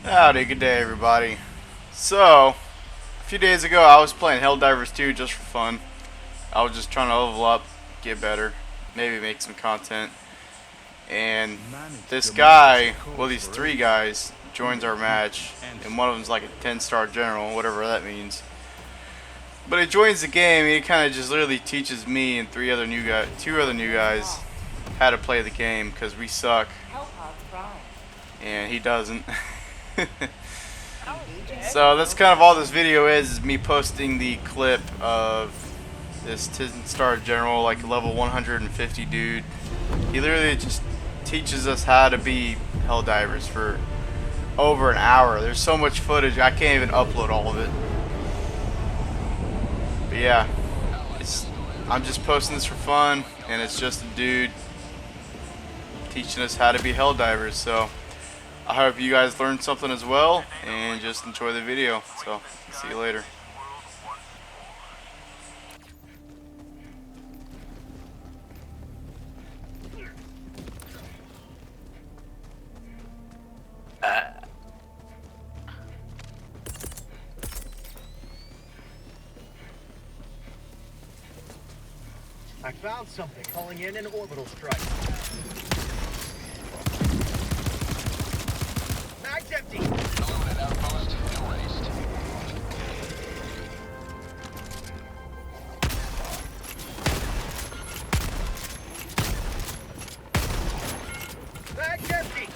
Howdy, good day everybody. So, a few days ago I was playing Helldivers 2 just for fun. I was just trying to level up, get better, maybe make some content. And this guy, well these three guys, joins our match, and one of them's like a 10-star general, whatever that means. But he joins the game and he kind of just literally teaches me and two other new guys how to play the game because we suck and he doesn't. So that's kind of all this video is me posting the clip of this 10-star general, like level 150 dude. He literally just teaches us how to be Helldivers for over an hour. There's so much footage, I can't even upload all of it. But yeah, I'm just posting this for fun, and it's just a dude teaching us how to be Helldivers. So I hope you guys learned something as well, and just enjoy the video. So, see you later. I found something. Calling in an orbital strike. Mag's empty. Illuminate outpost erased. Mag's empty.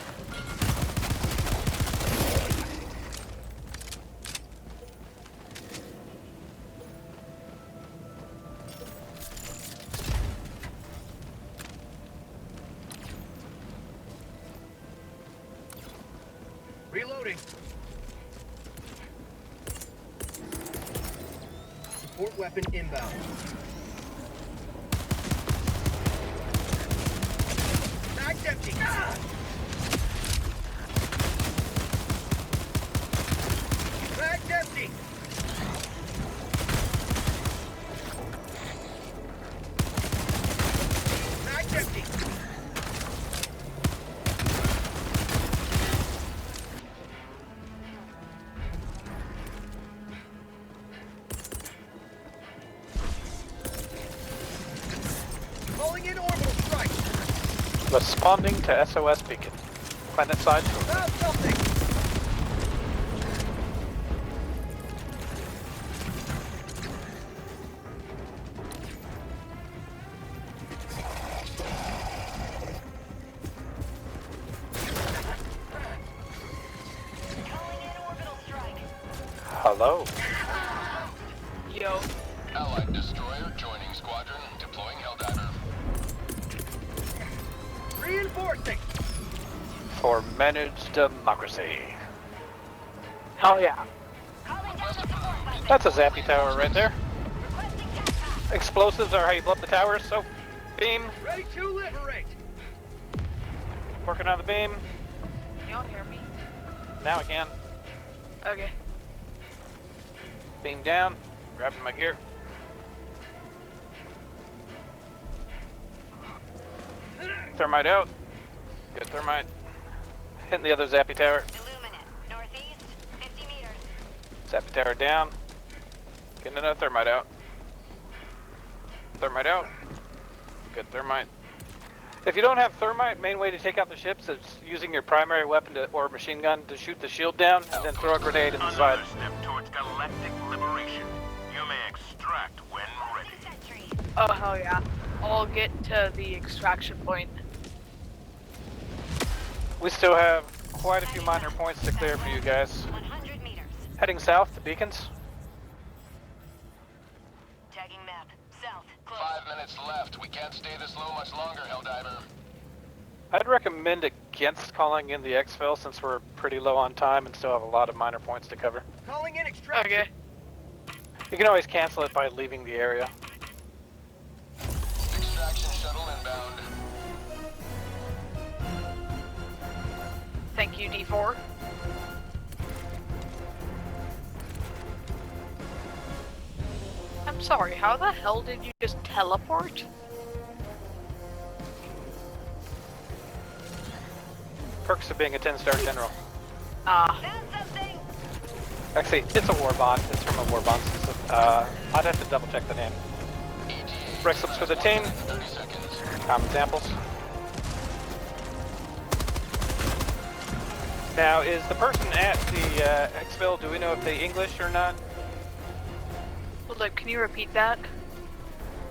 Reloading. Support weapon inbound. Mag's empty. Mag's empty. Mag's empty. Calling in orbital strike. Responding to SOS beacon. Planet side. Found something. Hello. Yo. Allied destroyer joining squadron. Deploying Helldiver. Reinforcing. For managed democracy. Hell yeah. That's a zappy tower right there. Explosives are how you blow up the towers, so beam. Ready to liberate. Working on the beam. You don't hear me? Now I can. Okay. Beam down. Grabbing my gear. Thermite out. Good thermite. Hitting the other zappy tower. Illuminate. Northeast, 50 meters. Zappy tower down. Getting another thermite out. Thermite out. Good thermite. If you don't have thermite, main way to take out the ships is using your primary weapon or machine gun to shoot the shield down and then throw a grenade in the side. Another step towards galactic liberation. You may extract when ready. Sentry. Oh, hell yeah. I'll get to the extraction point. We still have quite a few minor points to clear for you guys. 100 meters. Heading south to beacons. Tagging map. South. Close. 5 minutes left. We can't stay this low much longer, Helldiver. I'd recommend against calling in the exfil since we're pretty low on time and still have a lot of minor points to cover. Calling in extraction. Okay. You can always cancel it by leaving the area. Extraction shuttle inbound. Thank you, D4. I'm sorry, how the hell did you just teleport? Perks of being a 10-star general. Ah, Found something. Actually, it's a war bond. It's from a war bond system. I'd have to double check the name. Break slips for the team. Common samples. Now, is the person at the exfil, do we know if they English or not? hold up, can you repeat that?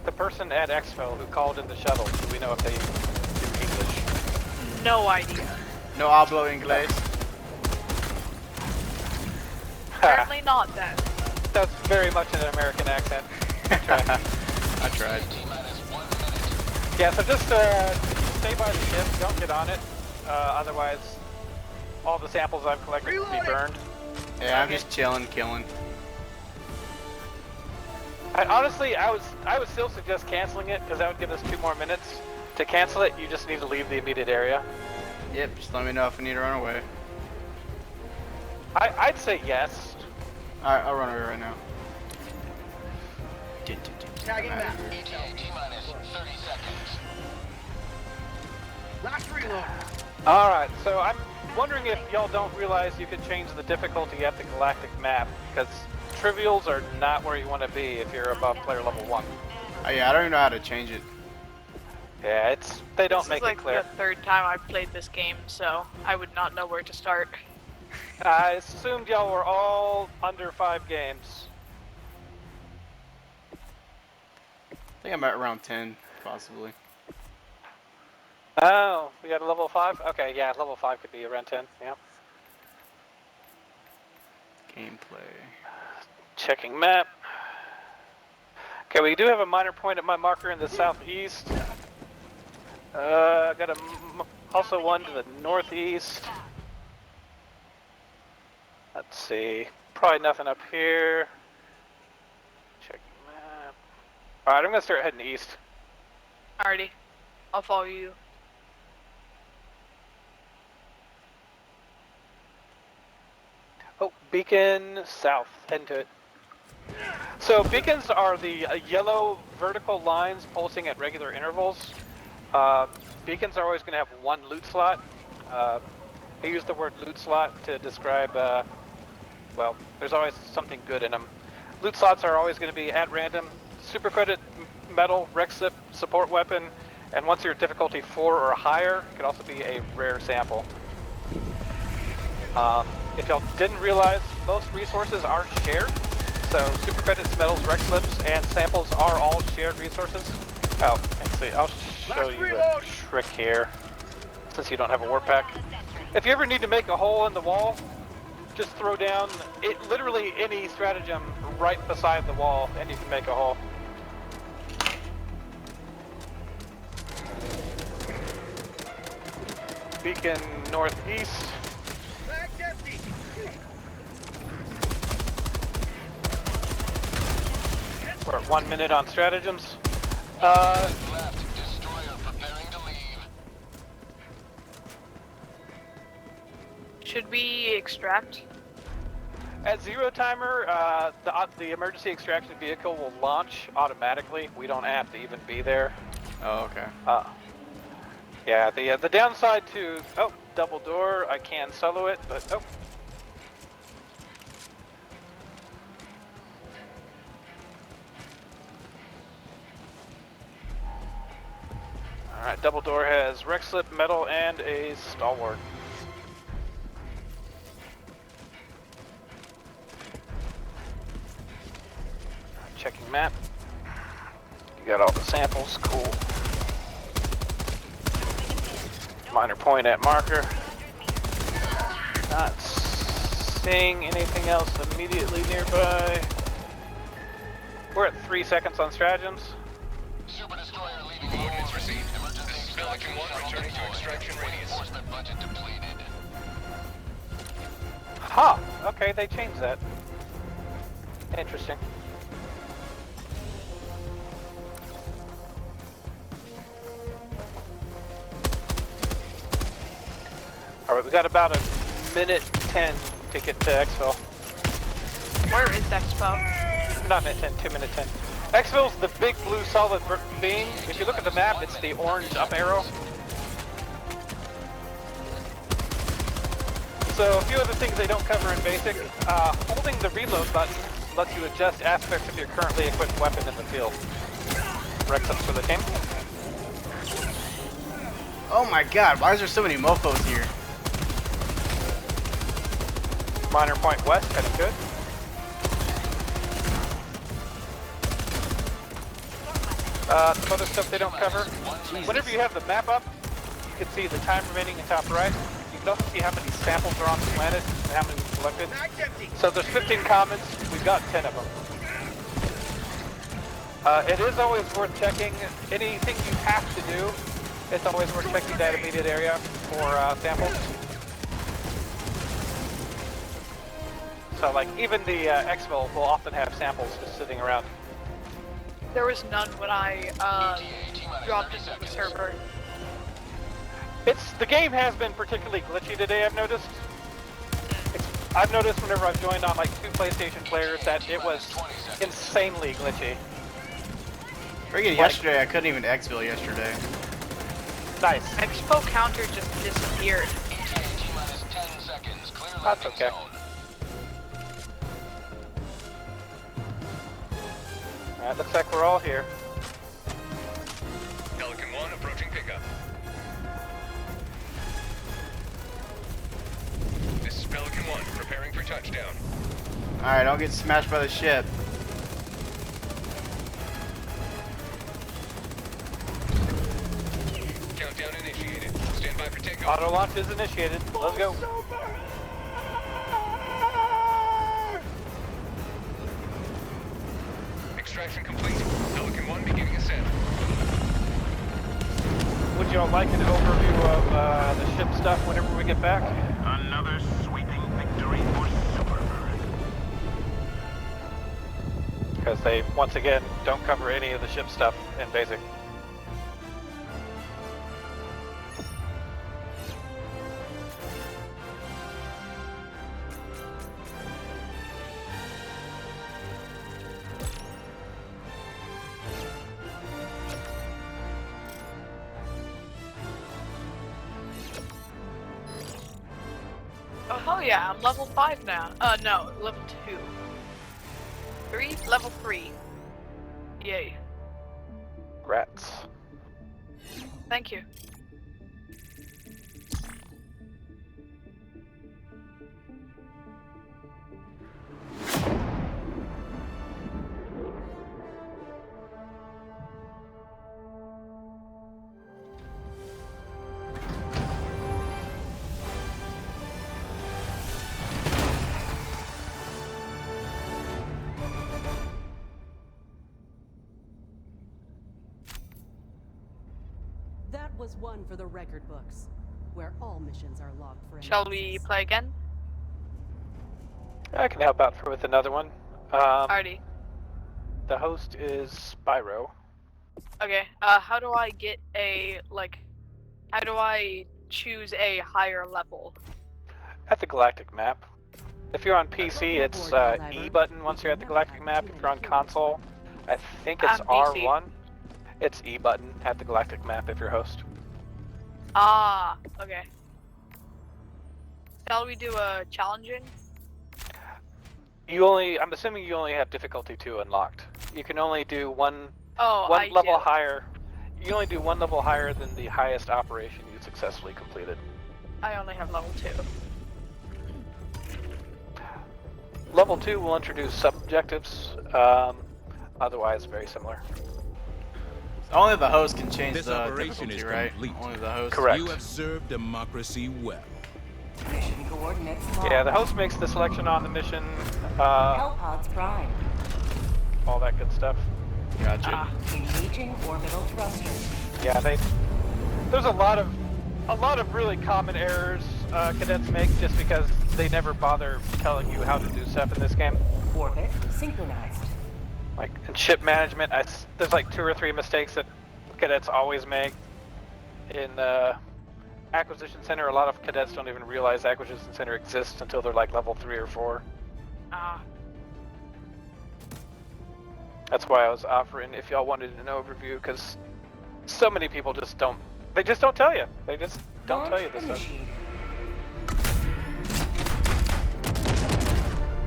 The person at exfil who called in the shuttle, do we know if they do English? No idea. No hablo inglés. Apparently not then. That's very much an American accent. I tried. I tried. Yeah, so just stay by the ship, don't get on it. Otherwise, all the samples I've collected will be burned. Yeah, I'm just chilling, killing. Honestly, I would still suggest canceling it because that would give us 2 more minutes. To cancel it, you just need to leave the immediate area. Yep, just let me know if I need to run away. I'd say yes. Alright, I'll run away right now. Tagging map. ETA T-minus 30 seconds. Last reload. Alright, so I'm wondering if y'all don't realize you could change the difficulty at the galactic map, because trivials are not where you want to be if you're above player level 1. Oh yeah, I don't even know how to change it. Yeah, they don't This make is like it clear. the 3rd time I've played this game, so I would not know where to start. I assumed y'all were all under 5 games. I think I'm at around 10, possibly. Oh, we got a level 5? Okay, yeah, level 5 could be around 10, yeah. Gameplay. Checking map. Okay, we do have a minor point at my marker in the southeast. I got also one to the northeast. Let's see. Probably nothing up here. Checking map. Alright, I'm gonna start heading east. Alrighty, I'll follow you. Oh, beacon south. Heading to it. So beacons are the yellow vertical lines pulsing at regular intervals. Beacons are always going to have 1 loot slot. I use the word loot slot to describe, well, there's always something good in them. Loot slots are always going to be at random, super credit, metal, Rexip, support weapon, and once you're difficulty 4 or higher, it could also be a rare sample. If y'all didn't realize, most resources are shared. So super credits, metals, rec slips, and samples are all shared resources. Oh, actually, I'll show you a trick here, since you don't have a warp pack. If you ever need to make a hole in the wall, just throw down literally any stratagem right beside the wall, and you can make a hole. Beacon northeast. Bag's empty. We're at 1 minute on stratagems. Left. Destroyer preparing to leave. Should we extract? At 0 timer, the emergency extraction vehicle will launch automatically. We don't have to even be there. Oh, okay. Yeah, the downside to double door, I can solo it, but Alright, double door has rec slip, metal, and a stalwart. Checking map. You got all the samples, cool. Minor point at marker. Not seeing anything else immediately nearby. We're at 3 seconds on stratagems. Super destroyer leaving. Coordinates received. Emergency this is Pelican 1 returning to extraction radius. Reinforcement budget depleted. Huh. Okay, they changed that. Interesting. Alright, we got about 1:10 to get to exfil. Where is Expo? Not minute 10, 2 minute 10. Exfil's the big blue solid beam. If you look at the map, it's the orange up arrow. So a few of the things they don't cover in basic, holding the reload button lets you adjust aspects of your currently equipped weapon in the field. Rex-ups for the team. Oh my god, why is there so many mofos here? Minor point west, heading good. Some other stuff they don't cover. Whenever you have the map up, you can see the time remaining in top right. You can also see how many samples are on the planet and how many we've collected. So there's 15 commons, we've got 10 of them. It is always worth checking. Anything you have to do, it's always worth checking that immediate area for samples. So like even the exfil will often have samples just sitting around. There was none when I dropped into the server. The game has been particularly glitchy today, I've noticed. I've noticed whenever I've joined on like 2 PlayStation players that it was insanely glitchy. Freaking yesterday, I couldn't even exfil yesterday. Nice. Expo counter just disappeared. That's okay. Alright, looks like we're all here. Pelican 1 approaching pickup. This is Pelican 1, preparing for touchdown. Alright, don't get smashed by the ship. Countdown initiated. Stand by for takeoff. Auto launch is initiated. Let's go. Extraction complete. Pelican 1 beginning ascent. Would y'all like an overview of the ship stuff whenever we get back? Another sweeping victory for Superbird. Because they, once again, don't cover any of the ship stuff in basic. Oh yeah, I'm level 5 now. No, level 2. 3? Level 3. Yay. Rats. Thank you. That was one for the record books, where all missions are logged for Shall we analysis. play again? I can help out with another one. Alrighty. The host is Spyro. Okay, how do I get a, like, how do I choose a higher level? At the galactic map. If you're on PC, it's E button once you're at the galactic map. If you're on console, I think it's I'm PC. R1. It's E button at the galactic map if you're host. Ah, okay. Shall we do a challenging? I'm assuming you only have difficulty 2 unlocked. You can only do one I level do. higher. You only do one level higher than the highest operation you successfully completed. I only have level 2. Level 2 will introduce sub-objectives, otherwise very similar. Only the host can change This the operation difficulty, is right? complete. Only the host. Correct. You have served democracy well. Mission coordinates Yeah, the host makes the selection on the mission, Hellpods Prime. all that good stuff. Gotcha. Engaging orbital thrusters. Yeah, there's a lot of really common errors cadets make just because they never bother telling you how to do stuff in this game. Orbit synchronized. Like in ship management, there's like 2 or 3 mistakes that cadets always make. In Acquisition Center, a lot of cadets don't even realize Acquisition Center exists until they're like level 3 or 4. That's why I was offering if y'all wanted an overview, because so many people they just don't tell you. They just don't tell you this stuff. Initiated.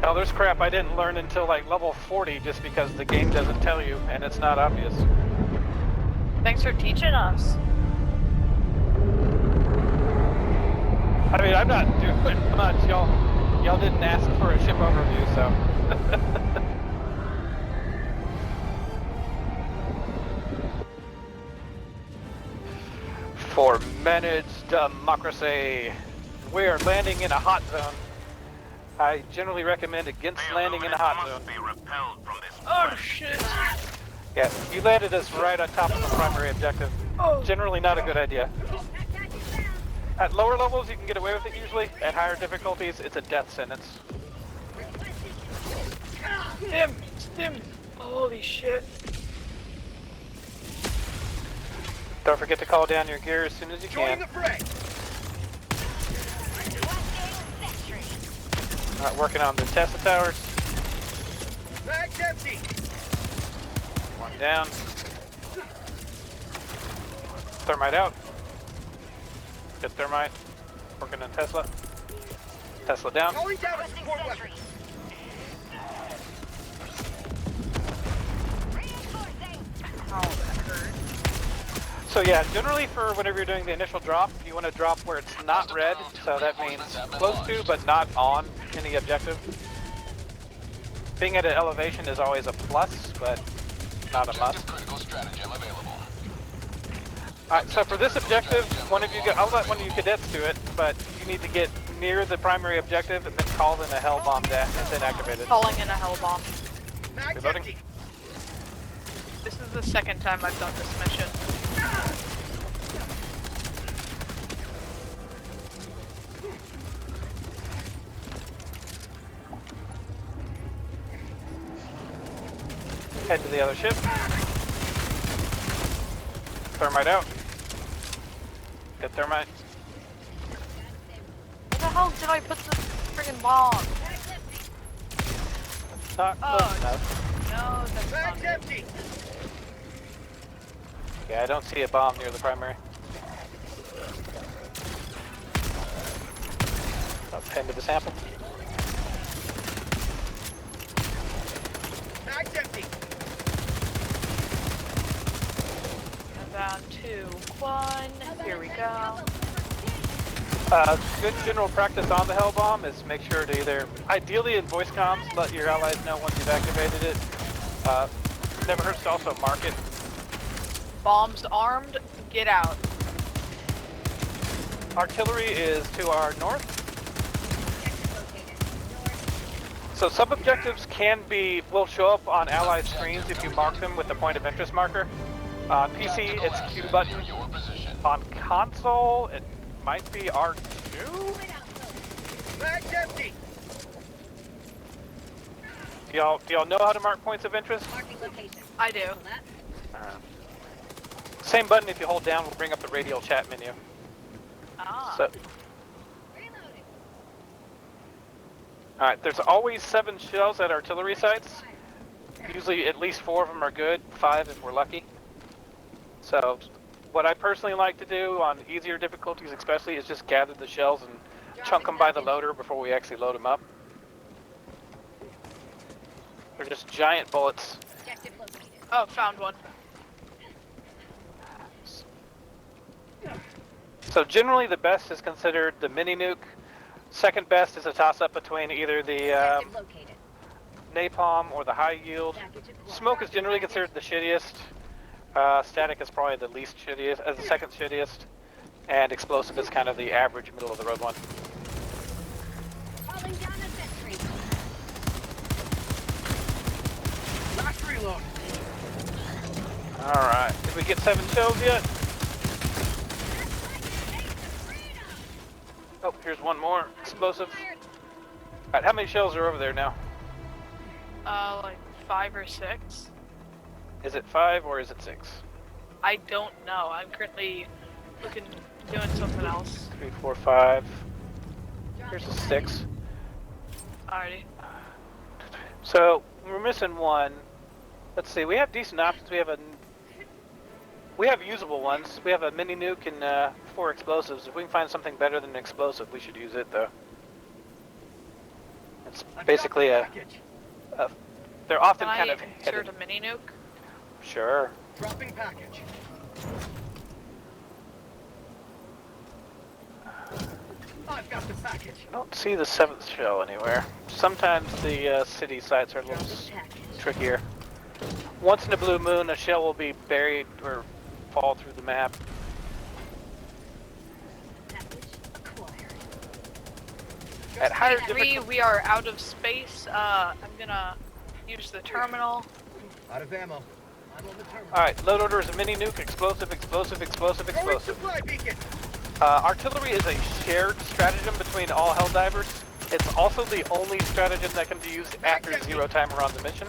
No, there's crap I didn't learn until like level 40 just because the game doesn't tell you and it's not obvious. Thanks for teaching us. I mean, I'm not doing much. Y'all didn't ask for a ship overview, so. For managed democracy, we are landing in a hot zone. I generally recommend against landing in a hot zone. Must be repelled from this Oh planet. shit. Yeah, you landed us right on top of the primary objective. Generally not a good idea. At lower levels, you can get away with it usually. At higher difficulties, it's a death sentence. Stim. Holy shit. Don't forget to call down your gear as soon as you Joining can. the fray. Alright, working on the Tesla towers. Mag's empty. One down. Thermite out. Good thermite. Working on Tesla. Tesla down. Calling down a support weapon. Oh, that hurt. So yeah, generally for whenever you're doing the initial drop, you want to drop where it's not red, so that means close to but not on any objective. Being at an elevation is always a plus, but not a must. Critical stratagem available. Alright, so for this objective, I'll let one of you cadets do it, but you need to get near the primary objective and then call in a hell bomb and then activate it. Calling in a hell bomb. Mag's Reloading. empty. This is the second time I've done this mission. Head to the other ship. Thermite out. Good thermite. Where the hell did I put the friggin' bomb? Not close enough. No, that's not Mag's it. empty. Yeah, I don't see a bomb near the primary. Append to the sample. Mag's empty. Down 2, 1. Here we go. Good general practice on the hell bomb is make sure to either, ideally in voice comms, let your allies know once you've activated it. Never hurts to also mark it. Bombs armed. Get out. Artillery is to our north. So sub-objectives will show up on ally screens if you mark them with the point of interest marker. On PC, it's Q button. Your position. On console, it might be R2? Mag's empty. Do y'all know how to mark points of interest? I do. Same button if you hold down will bring up the radial chat menu. Ah. So, alright, there's always 7 shells at artillery sites. Usually at least 4 of them are good, 5 if we're lucky. So, what I personally like to do on easier difficulties especially is just gather the shells and chunk them by the loader before we actually load them up. They're just giant bullets. Oh, found one. So generally the best is considered the mini nuke. Second best is a toss-up between either the napalm or the high yield. Smoke is generally considered the shittiest. Static is probably the least shittiest, as the second shittiest. And explosive is kind of the average middle of the road one. Last reload. Alright, did we get 7 shells yet? Oh, here's one more. Explosive. Alright, how many shells are over there now? Like 5 or 6. Is it 5 or is it 6? I don't know. I'm currently doing something else. 3, 4, 5. Here's a 6. Alrighty. So, we're missing one. Let's see, we have decent options. We have usable ones. We have a mini nuke and 4 explosives. If we can find something better than an explosive, we should use it though. It's basically a they're often Can kind I of insert headed. a mini nuke? Sure. Dropping package. I've got the package. I don't see the 7th shell anywhere. Sometimes the city sites are a little trickier. Once in a blue moon, a shell will be buried or fall through the map. At higher Three, we are out of space. I'm gonna use the terminal. Out of ammo. I'm on the terminal. Alright, load order is a mini nuke, explosive. Throwing supply beacon. Artillery is a shared stratagem between all Helldivers. It's also the only stratagem that can be used after zero timer on the mission.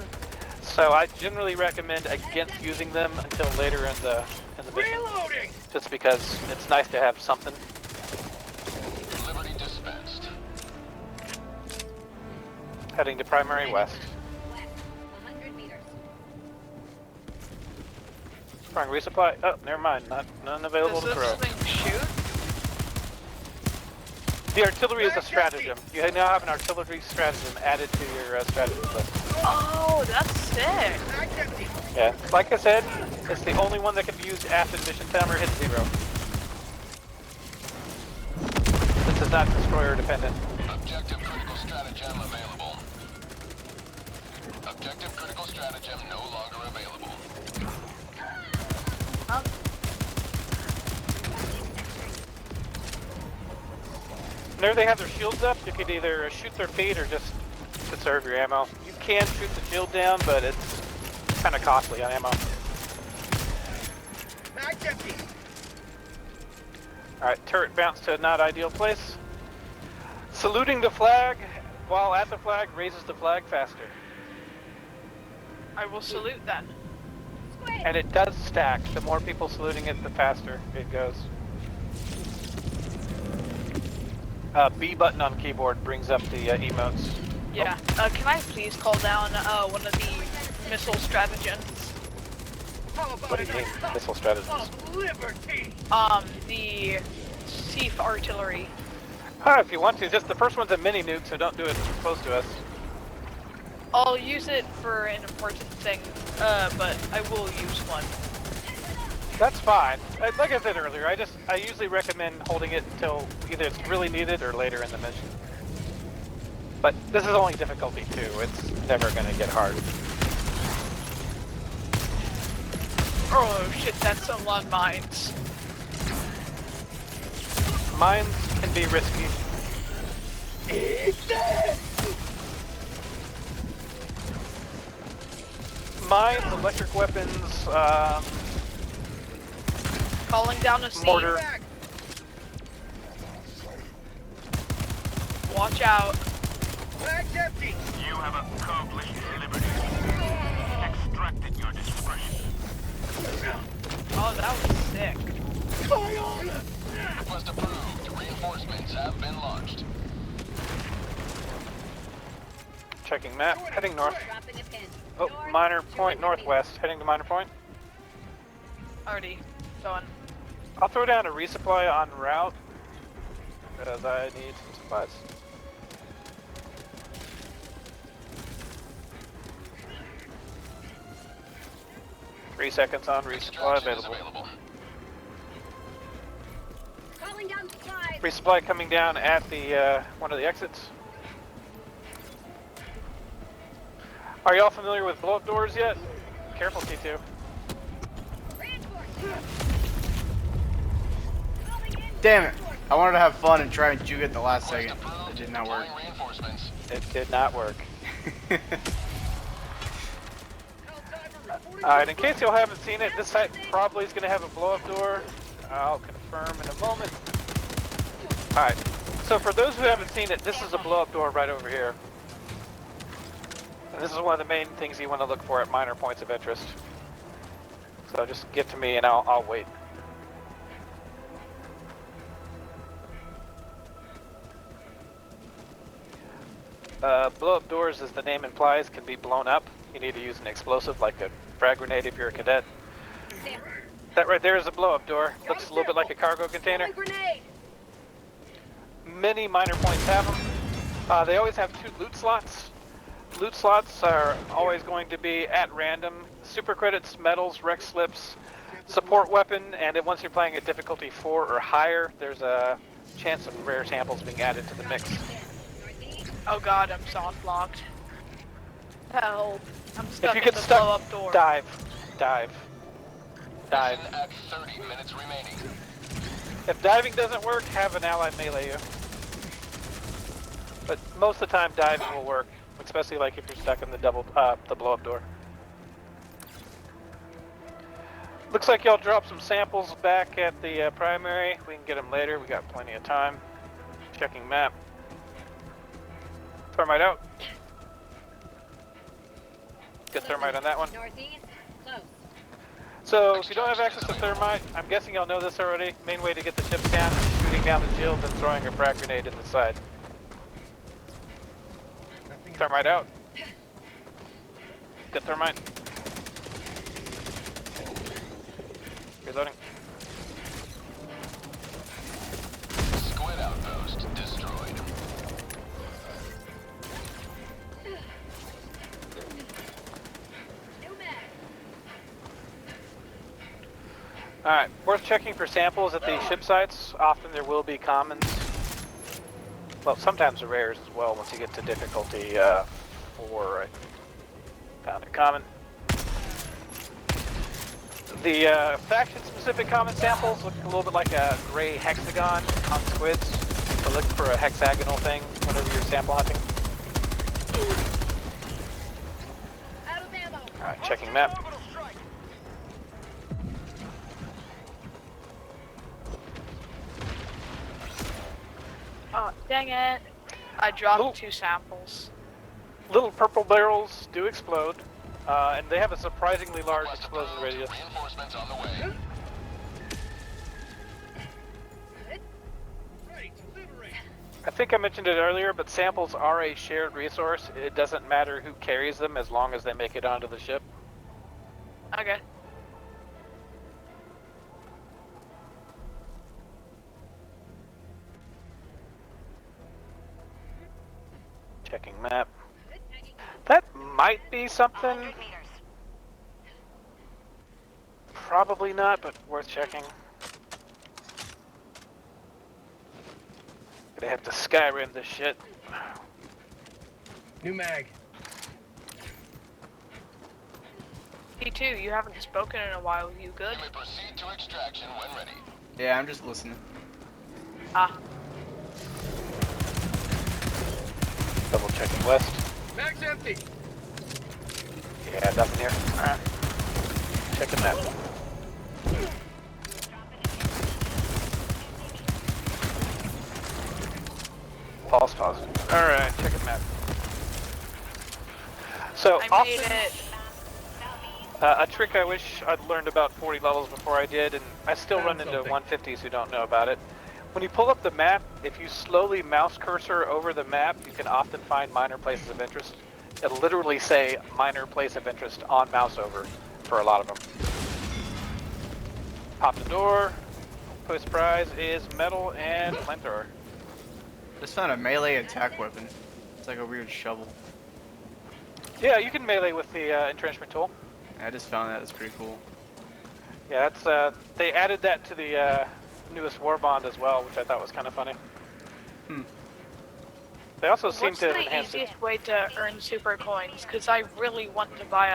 So I generally recommend against using them until later in the mission. Reloading. Just because it's nice to have something. Liberty dispensed. Heading to primary west. 100 meters. Trying resupply. Oh, never mind. None available Does to this throw. thing shoot? The artillery is a stratagem. You now have an artillery stratagem added to your stratagem list. Oh, that's sick. Mag's empty. Yeah, like I said, it's the only one that can be used after the mission timer hits zero. This is not destroyer dependent. Objective critical stratagem available. Objective critical stratagem no longer available. Whenever they have their shields up, you could either shoot their feet or just conserve your ammo. You can shoot the shield down, but it's kind of costly on ammo. Mag's empty. Alright, turret bounce to a not ideal place. Saluting the flag while at the flag raises the flag faster. I will salute then. And it does stack. The more people saluting it, the faster it goes. B button on keyboard brings up the emotes. Yeah. Can I please call down one of the missile stratagems? How about What do you mean, missile strategies? of liberty? The Thief artillery. If you want to, just the first one's a mini nuke, so don't do it close to us. I'll use it for an important thing, but I will use one. That's fine. Like I said earlier, I usually recommend holding it until either it's really needed or later in the mission. But this is only difficulty 2. It's never going to get hard. Oh shit, that's a lot of mines. Mines can be risky. Mines, electric weapons, Calling down a sea. mortar. Watch out. Mag's empty. You have accomplished liberty. Extract at your discretion. Oh, that was sick. Request approved. Reinforcements have been launched. Checking map, heading north. Dropping a pin. Oh, minor point northwest, heading to minor point. Already going. I'll throw down a resupply en route, because I need some supplies. Three seconds on resupply Extraction is available. Calling down supplies. Resupply coming down at the one of the exits. Are y'all familiar with blow-up doors yet? Careful, T2. Damn it. I wanted to have fun and try and juke it the last second. It did not work. Deploying reinforcements. It did not work. Alright, in case y'all haven't seen it, this site probably is going to have a blow-up door. I'll confirm in a moment. Alright, so for those who haven't seen it, this is a blow-up door right over here. And this is one of the main things you want to look for at minor points of interest. So just get to me and I'll wait. Blow-up doors, as the name implies, can be blown up. You need to use an explosive like a frag grenade if you're a cadet. That right there is a blow-up door. Looks a little bit like a cargo container. Grenade. Many minor points have them. They always have 2 loot slots. Loot slots are always going to be at random. Super credits, medals, rec slips, support weapon, and then once you're playing at difficulty 4 or higher, there's a chance of rare samples being added to the mix. Oh god, I'm soft locked. Help. I'm stuck If you at get the stuck, blow up door. dive. Dive. Dive. Mission at 30 minutes remaining. If diving doesn't work, have an ally melee you. But most of the time, diving will work, especially like if you're stuck in the the blow-up door. Looks like y'all dropped some samples back at the primary. We can get them later. We got plenty of time. Checking map. Thermite out. Good thermite on that one. Northeast, close. So, if you don't have access to thermite, I'm guessing y'all know this already. Main way to get the ships down is shooting down the shield and throwing a frag grenade in the side. Thermite out. Good thermite. Reloading. Squid outpost destroyed. New mag. Alright, worth checking for samples at the ship sites. Often there will be commons. Well, sometimes the rares as well once you get to difficulty 4. I found a common. The faction-specific common samples look a little bit like a gray hexagon on squids. So look for a hexagonal thing whenever you're sample hunting. Out of ammo. Alright, checking map. Oh, dang it. I dropped Ooh. 2 samples. Little purple barrels do explode, and they have a surprisingly large explosion radius. Reinforcements on the way. Ready to liberate. I think I mentioned it earlier, but samples are a shared resource. It doesn't matter who carries them as long as they make it onto the ship. Okay. Checking map. That might be something. Probably not, but worth checking. Gonna have to Skyrim this shit. New mag. P2, you haven't spoken in a while. You good? You may proceed to extraction when ready. Yeah, I'm just listening. Ah. Double checking west. Mag's empty. Yeah, nothing here. Alright. Checking that. False positive. Alright, checking map. So, I often, made it. a trick I wish I'd learned about 40 levels before I did, and I still Found run into something. 150s who don't know about it. When you pull up the map, if you slowly mouse cursor over the map, you can often find minor places of interest. It'll literally say minor place of interest on mouse over for a lot of them. Pop the door. Post prize is metal and flamethrower. Just found a melee attack weapon. It's like a weird shovel. Yeah, you can melee with the entrenchment tool. I just found that. It's pretty cool. Yeah, that's they added that to the newest war bond as well, which I thought was kind of funny. They also seem What's to the enhance it. easiest way to earn super coins? Because I really want to buy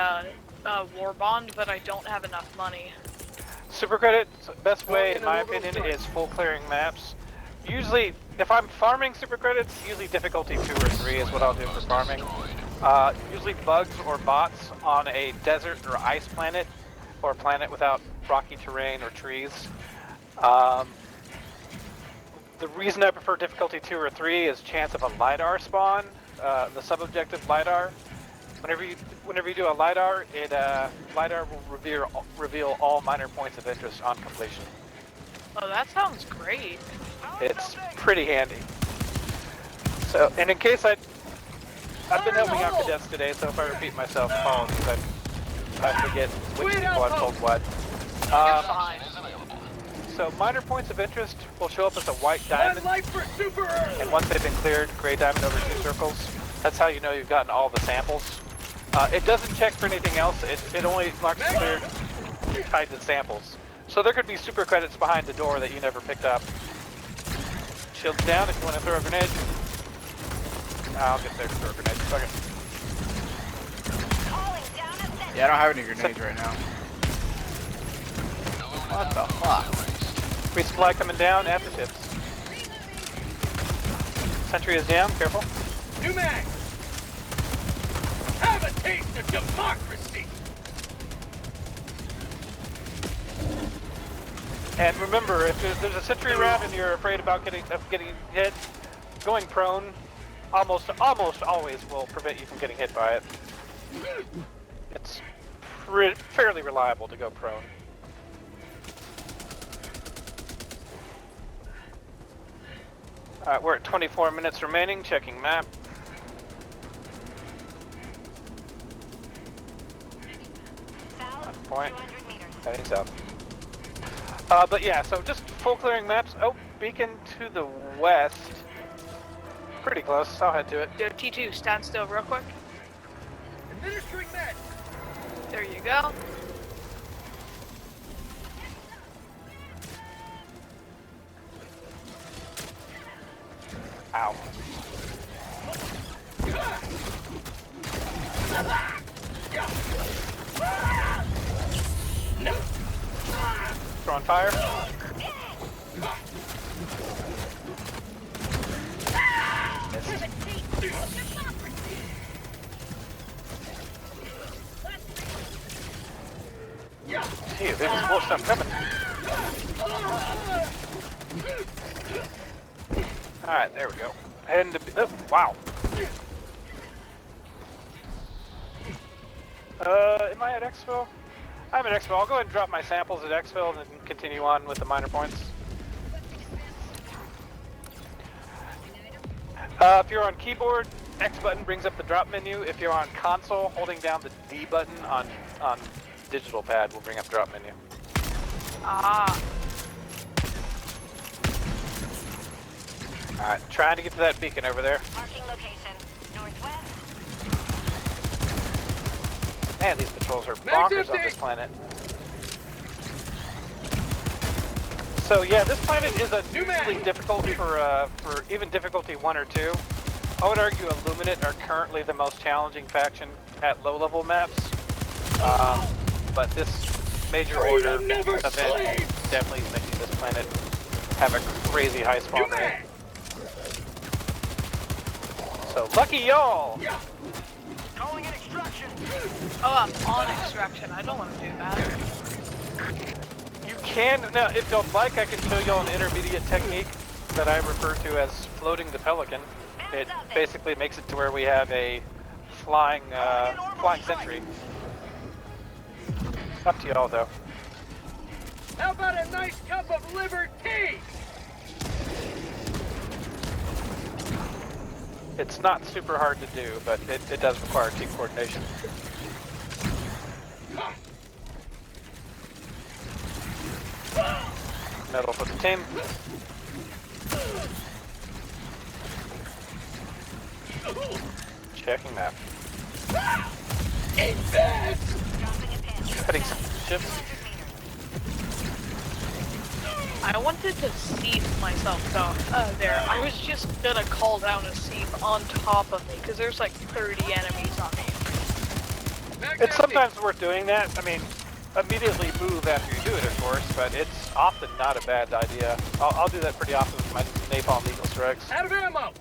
a war bond, but I don't have enough money. Super credit, best way in my opinion is full clearing maps. Usually, if I'm farming super credits, usually difficulty 2 or 3 is what I'll do for farming. Usually bugs or bots on a desert or ice planet, or a planet without rocky terrain or trees. The reason I prefer difficulty 2 or 3 is chance of a LiDAR spawn, the sub-objective LiDAR. Whenever you do a LiDAR, LiDAR will reveal all minor points of interest on completion. Oh, that sounds great. It's pretty handy. So, and in case I've been helping out cadets today, so if I repeat myself, apologies. I forget which people I've told what. You're fine. Is available. so minor points of interest will show up as a white diamond, Life for Super Earth! and once they've been cleared, gray diamond over 2 circles. That's how you know you've gotten all the samples. It doesn't check for anything else, it only marks cleared tied to samples. So there could be super credits behind the door that you never picked up. Shields down if you want to throw a grenade. I'll get there to throw a grenade in a second. Yeah, I don't have any grenades right now. What the fuck? Resupply coming down at the tips. Sentry is down, careful. New mag! Have a taste of democracy! And remember, if there's a sentry around and you're afraid about getting hit, going prone almost always will prevent you from getting hit by it. It's fairly reliable to go prone. Alright, we're at 24 minutes remaining, checking map. Point. Heading south. But yeah, so just full clearing maps. Oh, beacon to the west. Pretty close, I'll head to it. Yo, T2, stand still real quick. Administering med! There you go. Ow. Throwing fire. Gee, there's more stuff coming. Alright, there we go. Heading to... Oh, wow. Am I at exfil? I'm at exfil. I'll go ahead and drop my samples at exfil and then continue on with the minor points. If you're on keyboard, X button brings up the drop menu. If you're on console, holding down the D button on digital pad will bring up drop menu. Ah. Alright, trying to get to that beacon over there. Marking location. Northwest. Man, these patrols are bonkers on this planet. So yeah, this planet is unusually difficult for even difficulty 1 or 2. I would argue Illuminate are currently the most challenging faction at low-level maps. But this major order event definitely is making this planet have a crazy high spawn rate. So lucky y'all! Calling in extraction! Oh, I'm on extraction. I don't want to do that. You can, now if you'd like, I can show you an intermediate technique that I refer to as floating the Pelican. It basically makes it to where we have a flying sentry. Up to y'all though. How about a nice cup of liver tea? It's not super hard to do, but it does require team coordination. Medal for the team. Checking map. Cutting some ships. I wanted to seat myself down there. I was just gonna call down a seat on top of me because there's like 30 enemies on me. It's sometimes worth doing that. I mean, immediately move after you do it, of course, but it's often not a bad idea. I'll do that pretty often with my napalm eagle strikes. Out of ammo!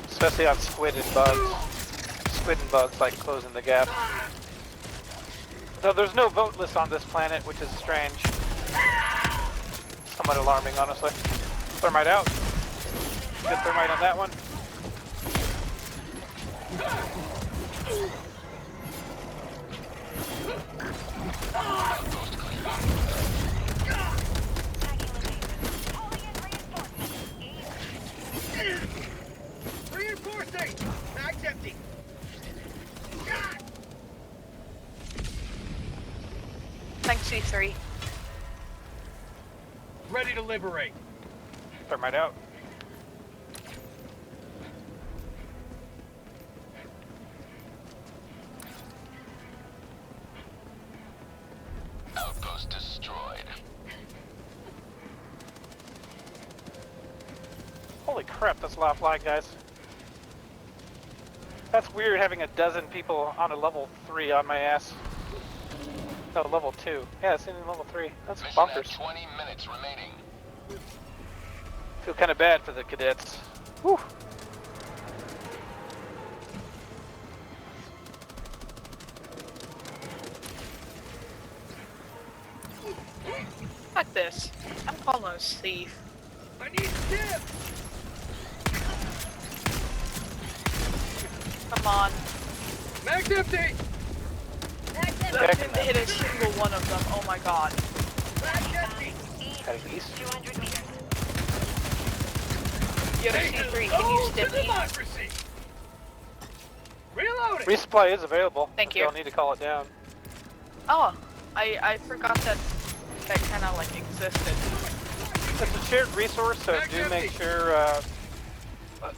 Especially on squid and bugs. Squid and bugs like closing the gap. So there's no vote list on this planet, which is strange. Somewhat alarming, honestly. Thermite out. Good thermite on that one. Reinforcing! Mag's empty. Thanks, C3. ready to liberate. Thermite out. Outpost destroyed. Holy crap, that's a lot of flag, guys. That's weird having a dozen people on a level 3 on my ass. No, level 2. Yeah, it's in level 3. That's Mission at bonkers. 20 minutes remaining. Feel kind of bad for the cadets. Whew. Fuck this. I'm almost safe. I need dip. Come on. Mag's empty. I didn't hit a single one of them. Oh my god. Mag's empty. Heading east. 200 meters. You have a C3. Can you stim me? Democracy. Reloading. Resupply is available. Thank if you. Y'all need to call it down. Oh, I forgot that kind of like existed. It's a shared resource, so do make sure.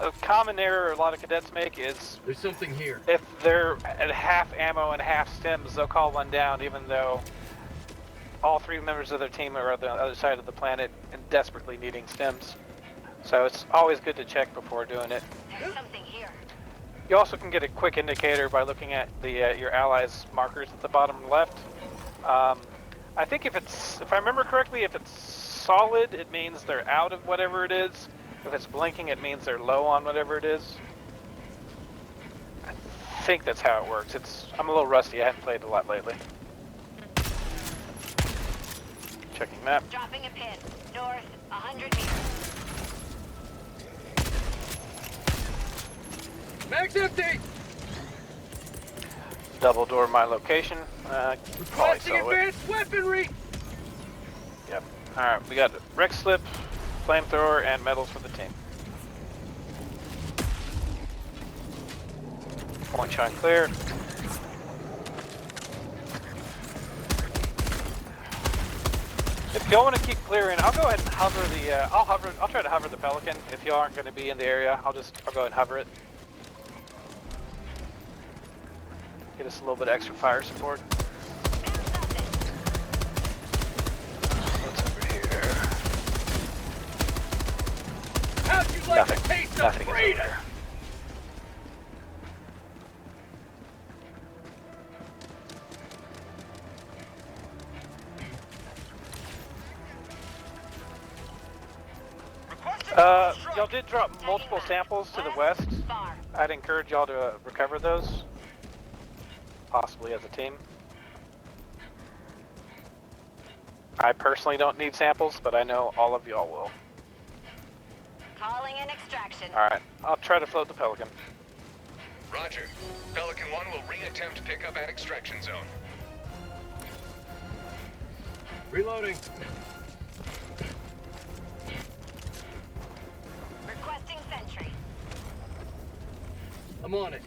A common error a lot of cadets make is There's something here. if they're at half ammo and half stims, they'll call one down, even though all 3 members of their team are on the other side of the planet and desperately needing stims. So it's always good to check before doing it. There's something here. You also can get a quick indicator by looking at the your allies' markers at the bottom left. I think if I remember correctly, if it's solid, it means they're out of whatever it is. If it's blinking, it means they're low on whatever it is. I think that's how it works. I'm a little rusty. I haven't played a lot lately. Checking map. Dropping a pin. North, 100 meters. Mag's empty. Double door my location. Probably Requesting saw it. advanced weaponry. Yep. Alright, we got Rex Slip, flamethrower, and medals for the team. Point shine clear. If y'all want to keep clearing, I'll go ahead and hover the. I'll try to hover the Pelican. If y'all aren't going to be in the area, I'll go ahead and hover it. Get us a little bit of extra fire support. What's over here? How'd you like Nothing. the taste of Nothing is over freedom? there. Y'all did drop multiple samples to the west. Far. I'd encourage y'all to recover those, possibly as a team. I personally don't need samples, but I know all of y'all will. Calling in extraction. Alright, I'll try to float the Pelican. Roger. Pelican 1 will re-attempt pickup at extraction zone. Reloading. Requesting sentry. I'm on it.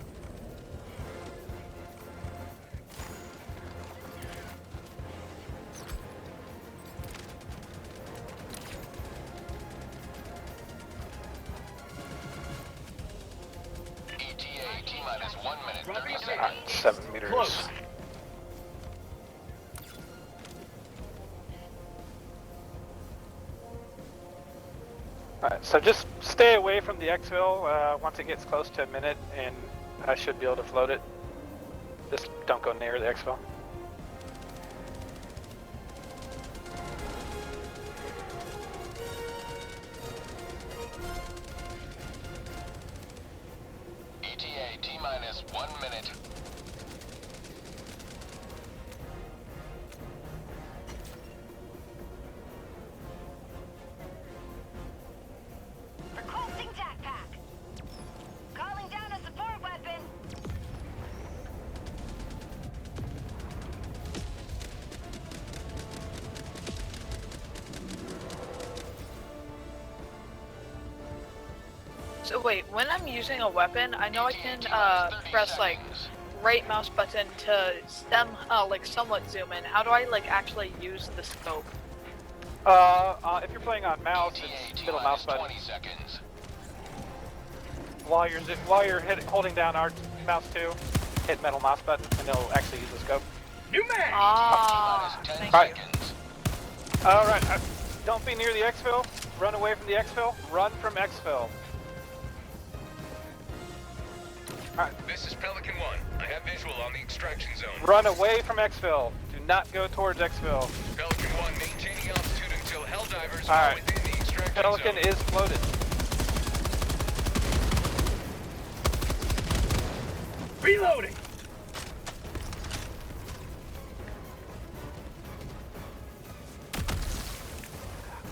ETA T-minus 1 minute, 30 Dropping seconds. Alright, 7 meters. Close. Alright, so just stay away from the exfil once it gets close to a minute, and I should be able to float it. Just don't go near the exfil. ETA T-minus 1 minute. Requesting backpack. Calling down a support weapon. So wait, when I'm using a weapon, I know I can press like right mouse button to stem like somewhat zoom in. How do I like actually use the scope? If you're playing on mouse, it's middle mouse button. 20 seconds. While you're holding down our mouse 2, hit middle mouse button, and it'll actually use the scope. New mag! Ah, thank Alright. you. Alright, don't be near the exfil. Run away from the exfil. Run from exfil. This is Pelican 1. I have visual on the extraction zone. Run away from exfil. Do not go towards exfil. Pelican 1 maintaining altitude until Helldivers All are right. within the extraction Pelican zone. is floated. Reloading!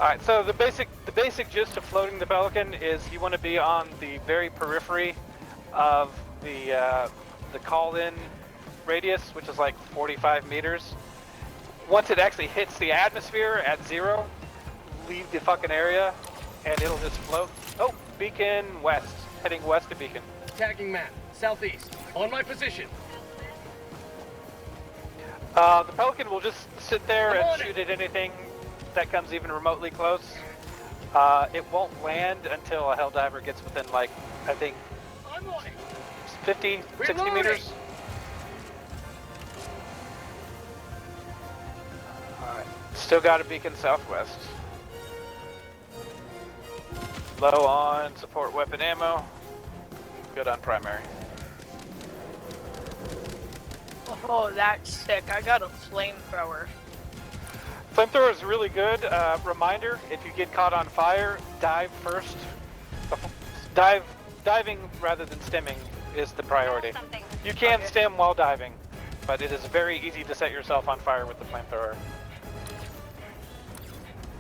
Alright, so the basic gist of floating the Pelican is you want to be on the very periphery of the call-in radius, which is like 45 meters. Once it actually hits the atmosphere at 0, leave the fucking area, and it'll just float. Oh, beacon west. Heading west to beacon. Tagging map. Southeast. On my position. The Pelican will just sit there I'm on and it. shoot at anything that comes even remotely close. It won't land until a Helldiver gets within, like, I think, I'm on it. 50, 60 Reloading. meters. Alright, still got a beacon southwest. Low on support weapon ammo. Good on primary. Oh, that's sick. I got a flamethrower. Flamethrower is really good. Reminder, if you get caught on fire, dive first. Diving rather than stemming is the priority. Something. You can stem while diving, but it is very easy to set yourself on fire with the flamethrower.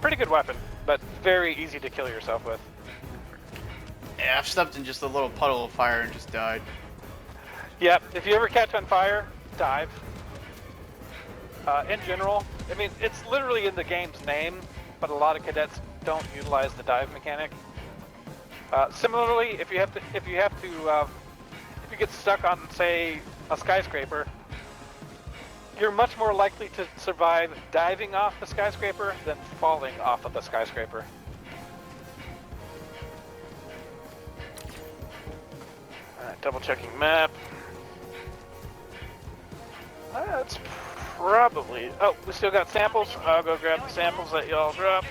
Pretty good weapon, but very easy to kill yourself with. Yeah, I've stepped in just a little puddle of fire and just died. Yep, if you ever catch on fire, dive. In general, I mean, it's literally in the game's name, but a lot of cadets don't utilize the dive mechanic. Similarly, if you get stuck on, say, a skyscraper, you're much more likely to survive diving off the skyscraper than falling off of the skyscraper. Alright, double checking map. That's probably... Oh, we still got samples. I'll go grab the samples that y'all dropped.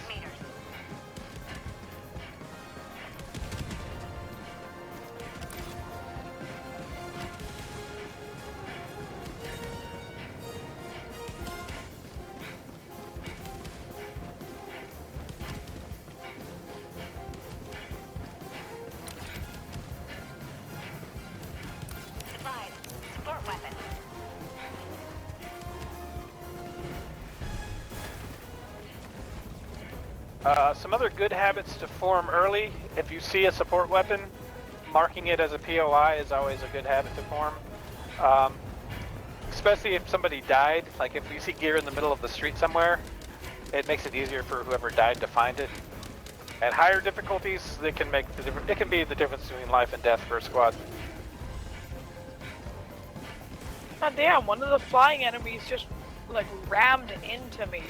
Supplies. Support weapon. Some other good habits to form early. If you see a support weapon, marking it as a POI is always a good habit to form. Especially if somebody died, like if you see gear in the middle of the street somewhere, it makes it easier for whoever died to find it. At higher difficulties, it can be the difference between life and death for a squad. God damn, one of the flying enemies just, like, rammed into me.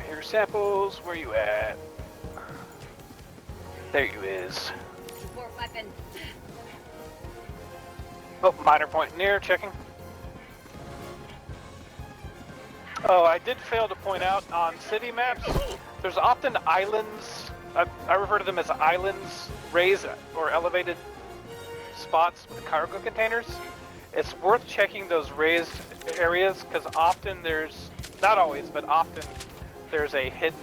Here, samples, where you at? There you is. Support weapon. Oh, minor point near, checking. Oh, I did fail to point out on city maps, there's often islands, I refer to them as islands, raised or elevated spots with cargo containers. It's worth checking those raised areas because often there's, not always, but often there's a hidden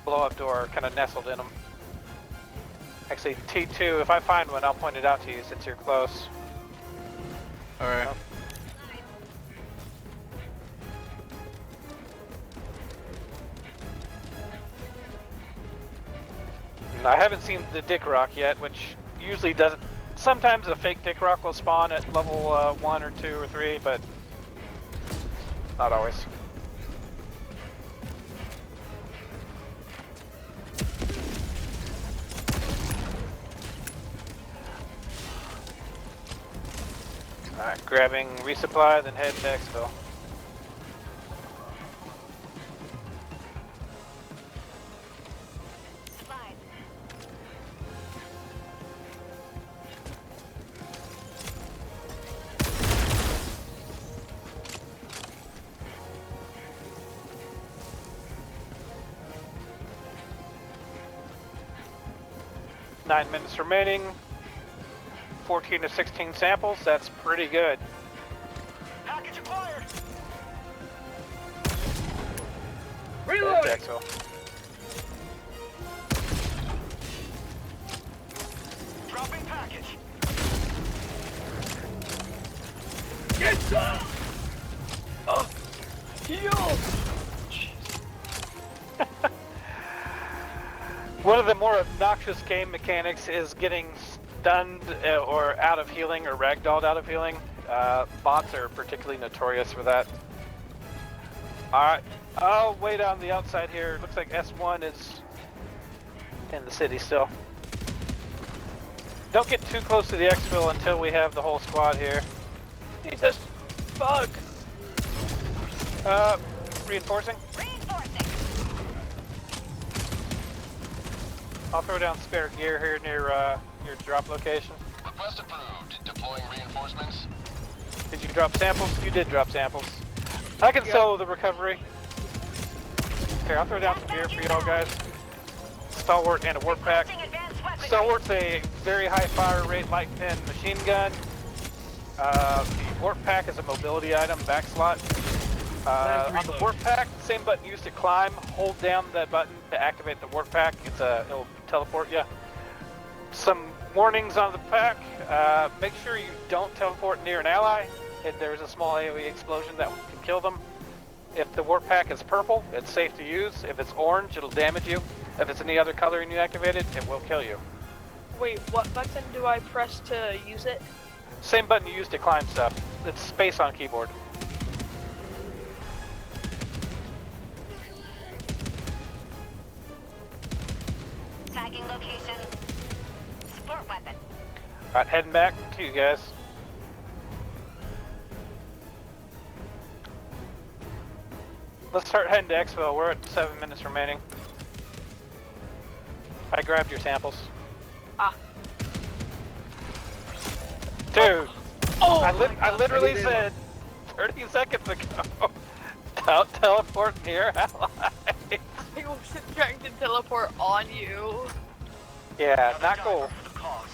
blow-up door kind of nestled in them. Actually, T2, if I find one, I'll point it out to you since you're close. Alright. I haven't seen the Dick Rock yet, which usually doesn't. Sometimes a fake Dick Rock will spawn at level 1 or 2 or 3, but not always. Grabbing resupply, then head to Exfil. Supplies. Nine minutes remaining. 14 to 16 samples. That's pretty good. Package acquired. Head to Exfil. Dropping package. Get some! Oh, heal! One of the more obnoxious game mechanics is getting stunned or out of healing or ragdolled out of healing. Bots are particularly notorious for that. Alright, oh, way down the outside here. Looks like S1 is in the city still. Don't get too close to the exfil until we have the whole squad here. Jesus, bug! Reinforcing. Reinforcing. I'll throw down spare gear here near your drop location. Request approved. Deploying reinforcements. Did you drop samples? You did drop samples. I can solo the recovery. Here, I'll throw down some gear for y'all guys. Stalwart and a warp pack. Requesting advanced weaponry. Stalwart's a very high fire rate light pin machine gun. The warp pack is a mobility item, back slot. On the warp pack, same button used to climb. Hold down that button to activate the warp pack. It'll teleport you. Some warnings on the pack. Make sure you don't teleport near an ally. There's a small AoE explosion that can kill them. If the warp pack is purple, it's safe to use. If it's orange, it'll damage you. If it's any other color and you activate it, it will kill you. Wait, what button do I press to use it? Same button you use to climb stuff. It's space on keyboard. Tagging location. Support weapon. Alright, heading back to you guys. Let's start heading to Exfil. We're at 7 minutes remaining. I grabbed your samples. Ah. Dude, Oh! I literally said 30 seconds ago, don't teleport near allies. I was trying to teleport on you. Yeah, not cool. For the cause.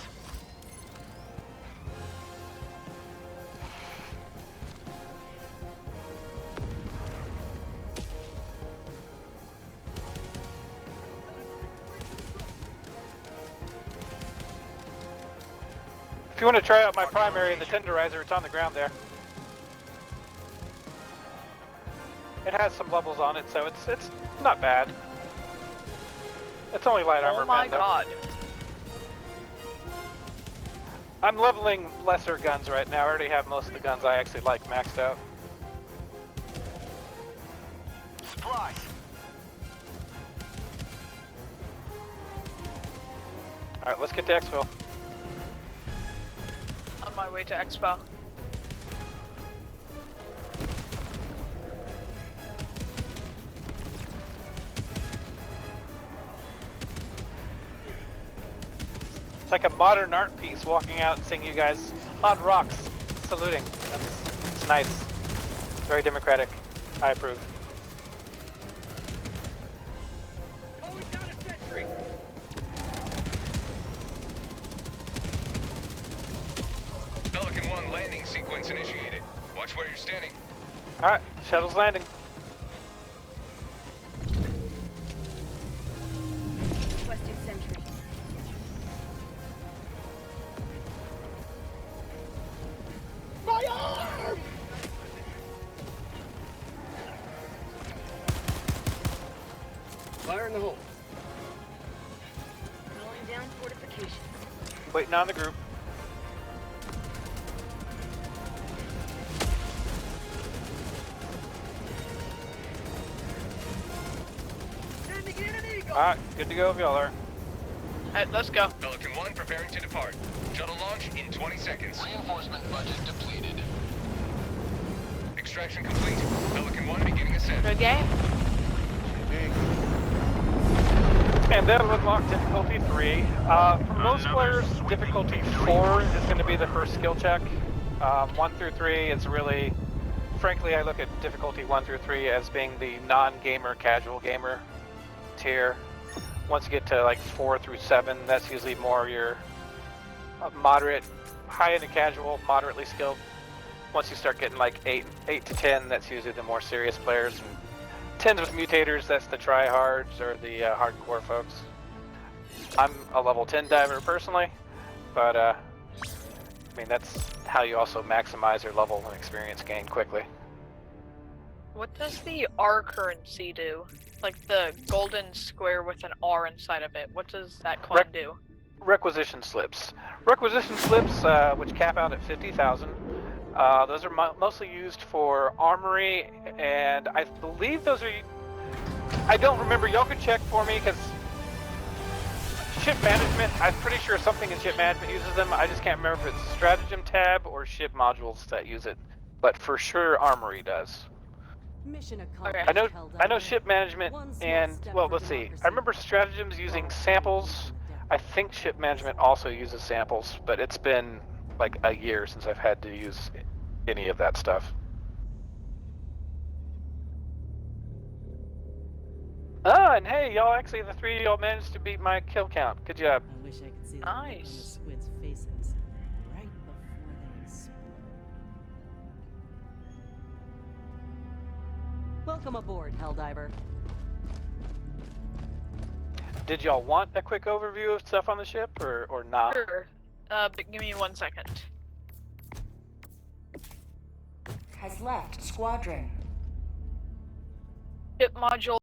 If you want to try out my primary, the tenderizer, it's on the ground there. It has some levels on it, so it's not bad. It's only light armor. Oh my man, though. god. I'm leveling lesser guns right now. I already have most of the guns I actually like maxed out. Supplies. Alright, let's get to Exfil. On my way to Expo. It's like a modern art piece walking out and seeing you guys on rocks, saluting. It's nice. It's very democratic. I approve. Pelican 1 landing sequence initiated. Watch where you're standing. Alright, shuttle's landing. Requesting sentry. Fire in the hole. Rolling down fortifications. Waiting on the group. Alright, good to go if y'all are. Alright, let's go. Pelican 1 preparing to depart. Shuttle launch in 20 seconds. Reinforcement budget depleted. extraction complete. Pelican 1 beginning ascent. Good game. And that'll unlock difficulty 3. For most players, difficulty 4 is going to be the first skill check. 1 through 3 is really, frankly, I look at difficulty 1 through 3 as being the non-gamer, casual gamer tier. Once you get to like 4 through 7, that's usually more your moderate, high-end casual, moderately skilled. Once you start getting like 8 to 10, that's usually the more serious players. And 10s with mutators, that's the tryhards or the hardcore folks. I'm a level 10 diver personally, but I mean, that's how you also maximize your level and experience gain quickly. What does the R currency do? Like the golden square with an R inside of it. What does that coin do? Requisition slips. Requisition slips, which cap out at 50,000. Those are mostly used for armory, and I believe those are... I don't remember, y'all could check for me, because ship management, I'm pretty sure something in ship management uses them. I just can't remember if it's stratagem tab or ship modules that use it, but for sure armory does. Mission Okay. accomplished. I know ship management and, well, let's see. I remember stratagems using samples. I think ship management also uses samples, but it's been like a year since I've had to use any of that stuff. Oh, and hey, y'all, actually, the 3 of y'all managed to beat my kill count. Good job. I wish I could see the look on the Nice. squids' faces right before they explode. Welcome aboard, Helldiver. Did y'all want a quick overview of stuff on the ship, or not? Sure. But give me 1 second. Has left squadron. Ship module